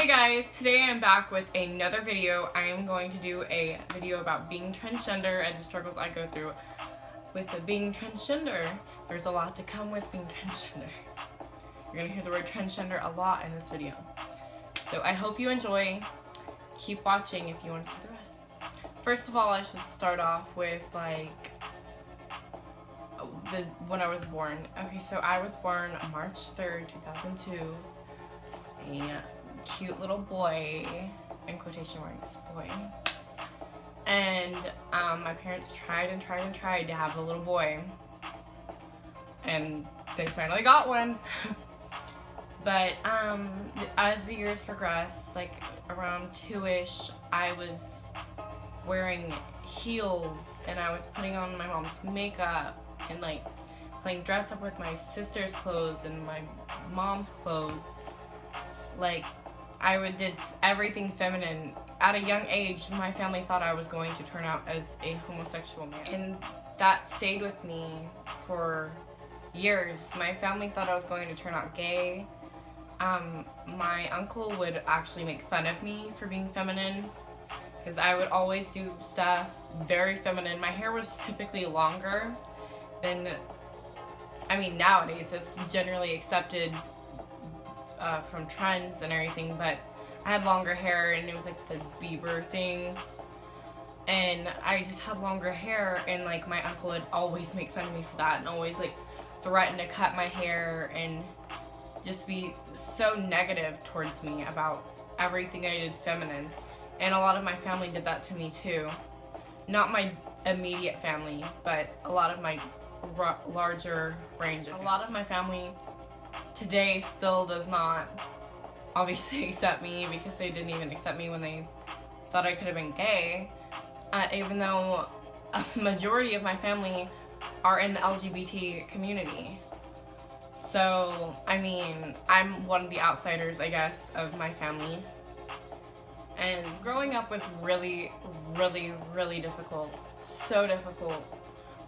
Hey guys, today I'm back with another video. I am going to do a video about being transgender and the struggles I go through with being transgender. There's a lot to come with being transgender. You're gonna hear the word transgender a lot in this video. So I hope you enjoy. Keep watching if you want to see the rest. First of all, I should start off with when I was born. Okay, so I was born March 3rd, 2002. A cute little boy, in quotation marks, boy. And my parents tried to have a little boy. And they finally got one. But as the years progressed, like around 2-ish, I was wearing heels and I was putting on my mom's makeup and like playing dress up with my sister's clothes and my mom's clothes. Like, did everything feminine. At a young age, my family thought I was going to turn out as a homosexual man. And that stayed with me for years. My family thought I was going to turn out gay. My uncle would actually make fun of me for being feminine, because I would always do stuff very feminine. My hair was typically longer than, nowadays it's generally accepted from trends and everything, but I had longer hair and it was like the Bieber thing, and I just had longer hair, and like my uncle would always make fun of me for that and always like threaten to cut my hair and just be so negative towards me about everything I did feminine. And a lot of my family did that to me too. Not my immediate family, but a lot of my larger range. A lot of my family today still does not obviously accept me, because they didn't even accept me when they thought I could have been gay, even though a majority of my family are in the LGBT community. So, I'm one of the outsiders, I guess, of my family. And growing up was really, really, really difficult. So difficult.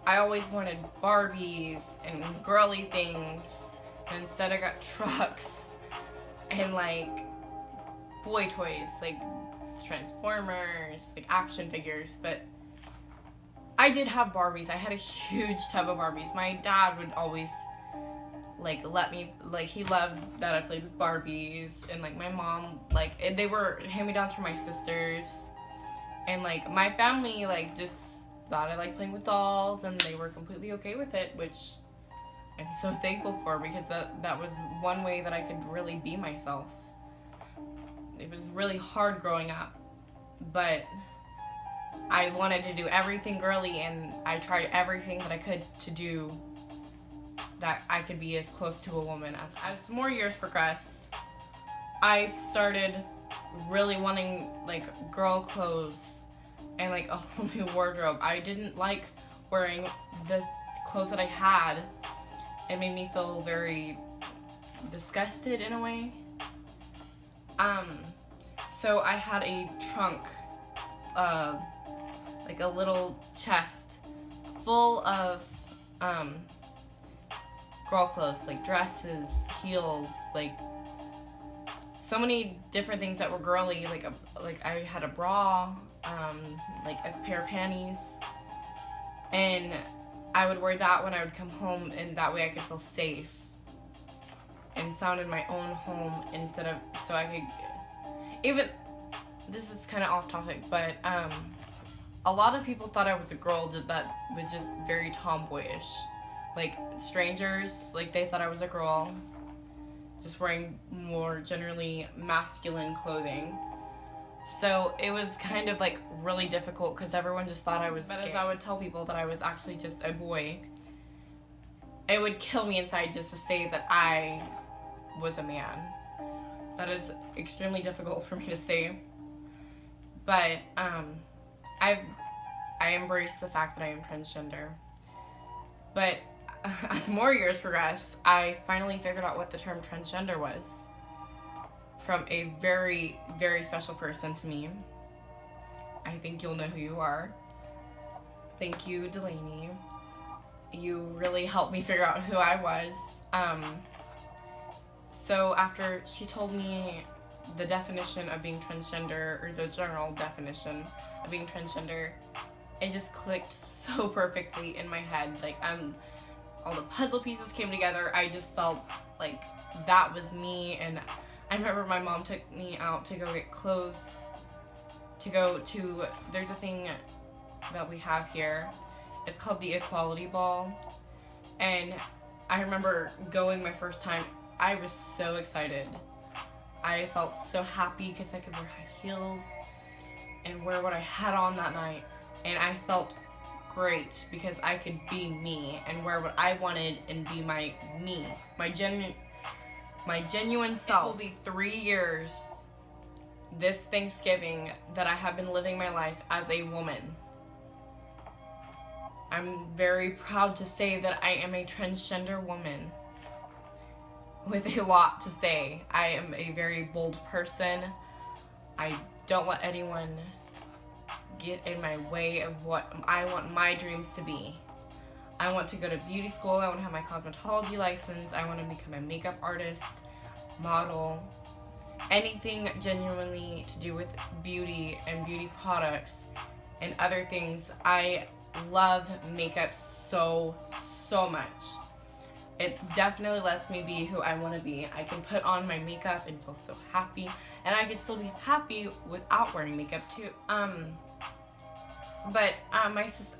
I always wanted Barbies and girly things. And instead I got trucks and like boy toys, like Transformers, like action figures. But I did have Barbies. I had a huge tub of Barbies. My dad would always like let me, like he loved that I played with Barbies, and like my mom, like they were hand-me-downs from my sisters, and like my family like just thought I liked playing with dolls, and they were completely okay with it, which I'm so thankful for, because that was one way that I could really be myself. It was really hard growing up, but I wanted to do everything girly, and I tried everything that I could to do that I could be as close to a woman. As more years progressed, I started really wanting like girl clothes and like a whole new wardrobe. I didn't like wearing the clothes that I had. It made me feel very disgusted in a way. So I had a trunk, like a little chest full of girl clothes, like dresses, heels, like so many different things that were girly. Like I had a bra, like a pair of panties, and I would wear that when I would come home, and that way I could feel safe and sound in my own home, instead of, so I could, even, this is kind of off topic, but a lot of people thought I was a girl that was just very tomboyish. Like strangers, like they thought I was a girl, just wearing more generally masculine clothing. So it was kind of like really difficult, because everyone just thought I was gay. But as I would tell people that I was actually just a boy, it would kill me inside just to say that I was a man. That is extremely difficult for me to say. But I embrace the fact that I am transgender. But as more years progressed, I finally figured out what the term transgender was, from a very, very special person to me. I think you'll know who you are. Thank you, Delaney. You really helped me figure out who I was. So after she told me the definition of being transgender, or the general definition of being transgender, it just clicked so perfectly in my head. Like, all the puzzle pieces came together. I just felt like that was me. And I remember my mom took me out to go get clothes, there's a thing that we have here. It's called the Equality Ball. And I remember going my first time. I was so excited. I felt so happy because I could wear high heels and wear what I had on that night. And I felt great because I could be me and wear what I wanted and be my genuine self. It will be 3 years this Thanksgiving that I have been living my life as a woman. I'm very proud to say that I am a transgender woman with a lot to say. I am a very bold person. I don't let anyone get in my way of what I want my dreams to be. I want to go to beauty school. I want to have my cosmetology license. I want to become a makeup artist, model, anything genuinely to do with beauty and beauty products and other things. I love makeup so much. It definitely lets me be who I want to be. I can put on my makeup and feel so happy, and I can still be happy without wearing makeup too.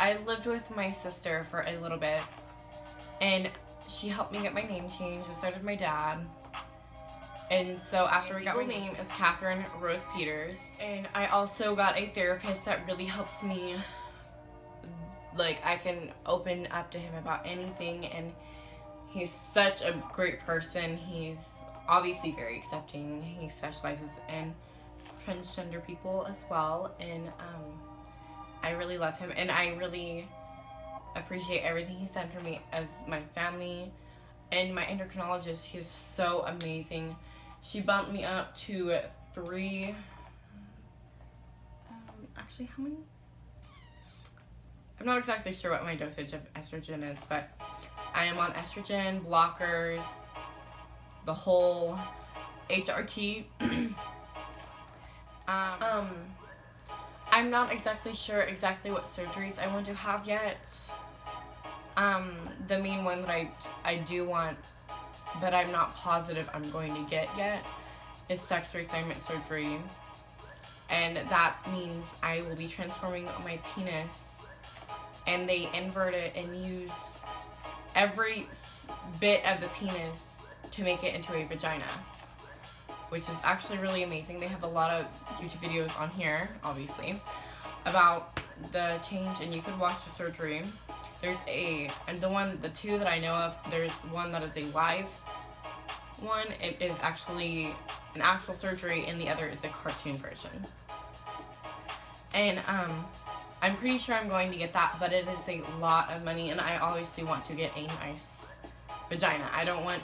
I lived with my sister for a little bit, and she helped me get my name changed, and so did my dad. And so after we got my name is Catherine Rose Peters, and I also got a therapist that really helps me. Like, I can open up to him about anything, and he's such a great person. He's obviously very accepting. He specializes in transgender people as well, and I really love him, and I really appreciate everything he's done for me as my family. And my endocrinologist, he is so amazing. She bumped me up to 3, actually, how many? I'm not exactly sure what my dosage of estrogen is, but I am on estrogen, blockers, the whole HRT. I'm not exactly sure what surgeries I want to have yet. The main one that I do want, but I'm not positive I'm going to get yet, is sex reassignment surgery. And that means I will be transforming my penis, and they invert it and use every bit of the penis to make it into a vagina, which is actually really amazing. They have a lot of YouTube videos on here, obviously, about the change, and you could watch the surgery. There's the 2 that I know of, there's one that is a live one. It is actually an actual surgery, and the other is a cartoon version. And I'm pretty sure I'm going to get that, but it is a lot of money, and I obviously want to get a nice vagina. I don't want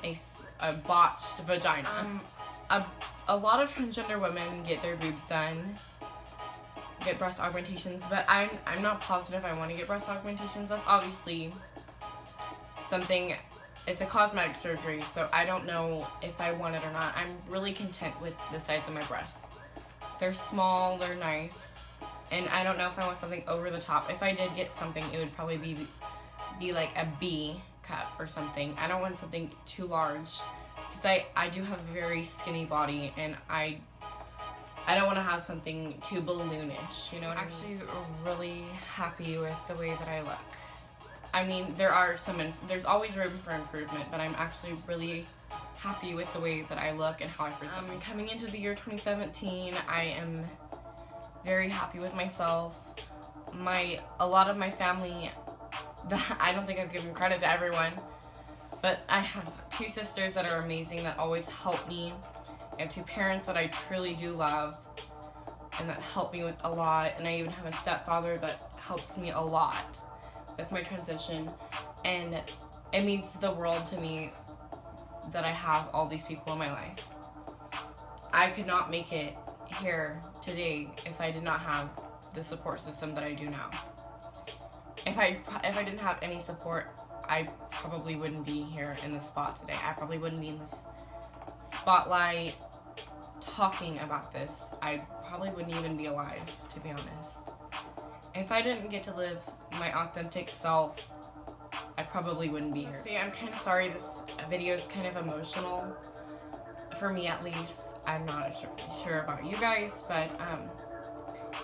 a botched vagina. A lot of transgender women get their boobs done, get breast augmentations, but I'm not positive I want to get breast augmentations. That's obviously something, it's a cosmetic surgery, so I don't know if I want it or not. I'm really content with the size of my breasts. They're small, they're nice, and I don't know if I want something over the top. If I did get something, it would probably be like a B cup or something. I don't want something too large, because I do have a very skinny body, and I don't want to have something too balloonish, you know what I mean? I'm actually really happy with the way that I look. I mean, there's always room for improvement, but I'm actually really happy with the way that I look and how I present. Coming into the year 2017, I am very happy with myself. A lot of my family, I don't think I've given credit to everyone, but I have 2 sisters that are amazing that always help me. I have 2 parents that I truly do love and that help me with a lot, and I even have a stepfather that helps me a lot with my transition, and it means the world to me that I have all these people in my life. I could not make it here today if I did not have the support system that I do now. If I didn't have any support, I probably wouldn't be here in this spot today. I probably wouldn't be in this spotlight talking about this, I probably wouldn't even be alive, to be honest. If I didn't get to live my authentic self, I probably wouldn't be here. See, I'm kind of sorry this video is kind of emotional. For me, at least. I'm not sure about you guys, but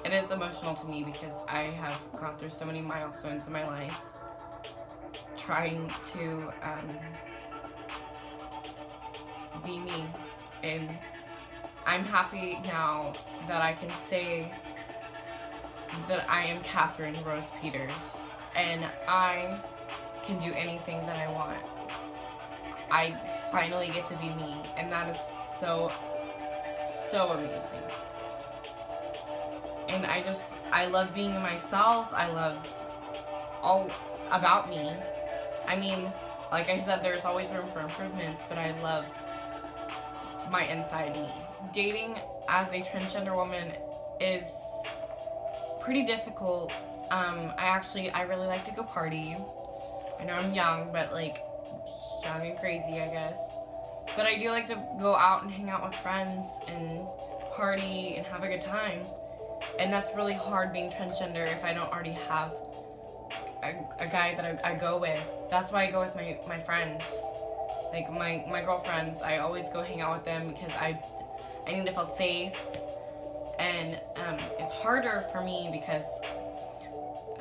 it is emotional to me because I have gone through so many milestones in my life trying to be me, and I'm happy now that I can say that I am Catherine Rose Peters, and I can do anything that I want. I finally get to be me, and that is so amazing. And I love being myself. I love all about me. I mean, like I said, there's always room for improvements, but I love my inside me. Dating as a transgender woman is pretty difficult. I really like to go party. I know I'm young, but like young and crazy, I guess. But I do like to go out and hang out with friends and party and have a good time. And that's really hard being transgender if I don't already have a guy that I go with. That's why I go with my friends. Like my girlfriends, I always go hang out with them because I need to feel safe. And it's harder for me because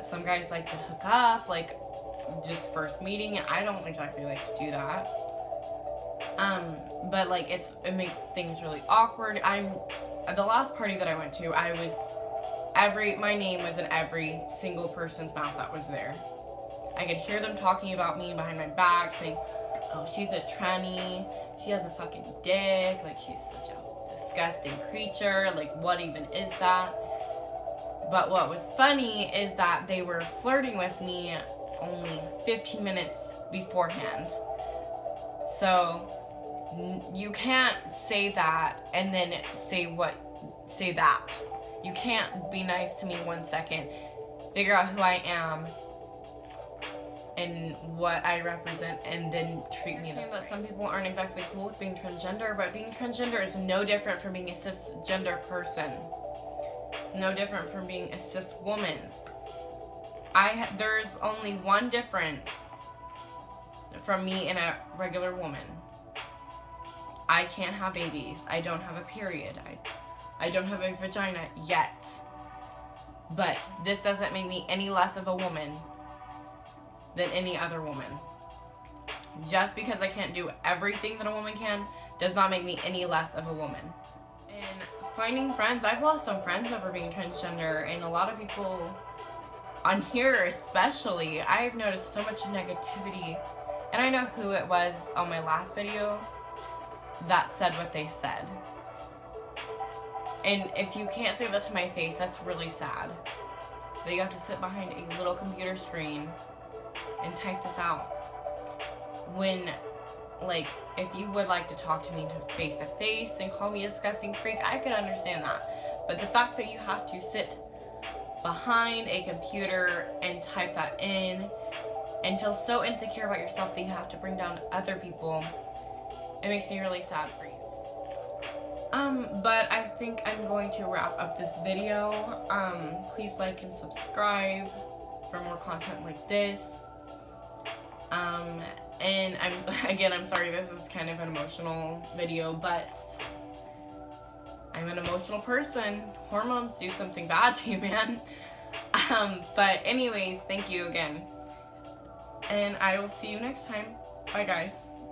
some guys like to hook up, like just first meeting, and I don't exactly like to do that. But like it makes things really awkward. At the last party that I went to, my name was in every single person's mouth that was there. I could hear them talking about me behind my back, saying, "Oh, she's a tranny. She has a fucking dick. Like, she's such a disgusting creature. Like, what even is that?" But what was funny is that they were flirting with me only 15 minutes beforehand. So you can't say that and then say that. You can't be nice to me 1 second, figure out who I am and what I represent, and then treat me this way. Some people aren't exactly cool with being transgender, but being transgender is no different from being a cisgender person. It's no different from being a cis woman. There's only one difference from me and a regular woman. I can't have babies. I don't have a period. I don't have a vagina yet. But this doesn't make me any less of a woman than any other woman. Just because I can't do everything that a woman can does not make me any less of a woman. And finding friends, I've lost some friends over being transgender, and a lot of people on here especially, I've noticed so much negativity. And I know who it was on my last video that said what they said. And if you can't say that to my face, that's really sad. That you have to sit behind a little computer screen and type this out. When, like, if you would like to talk to me face to face and call me a disgusting freak, I could understand that. But the fact that you have to sit behind a computer and type that in and feel so insecure about yourself that you have to bring down other people, it makes me really sad for you. But I think I'm going to wrap up this video. Please like and subscribe for more content like this. And I'm sorry this is kind of an emotional video, but I'm an emotional person. Hormones do something bad to you, man. But anyways, thank you again. And I will see you next time. Bye, guys.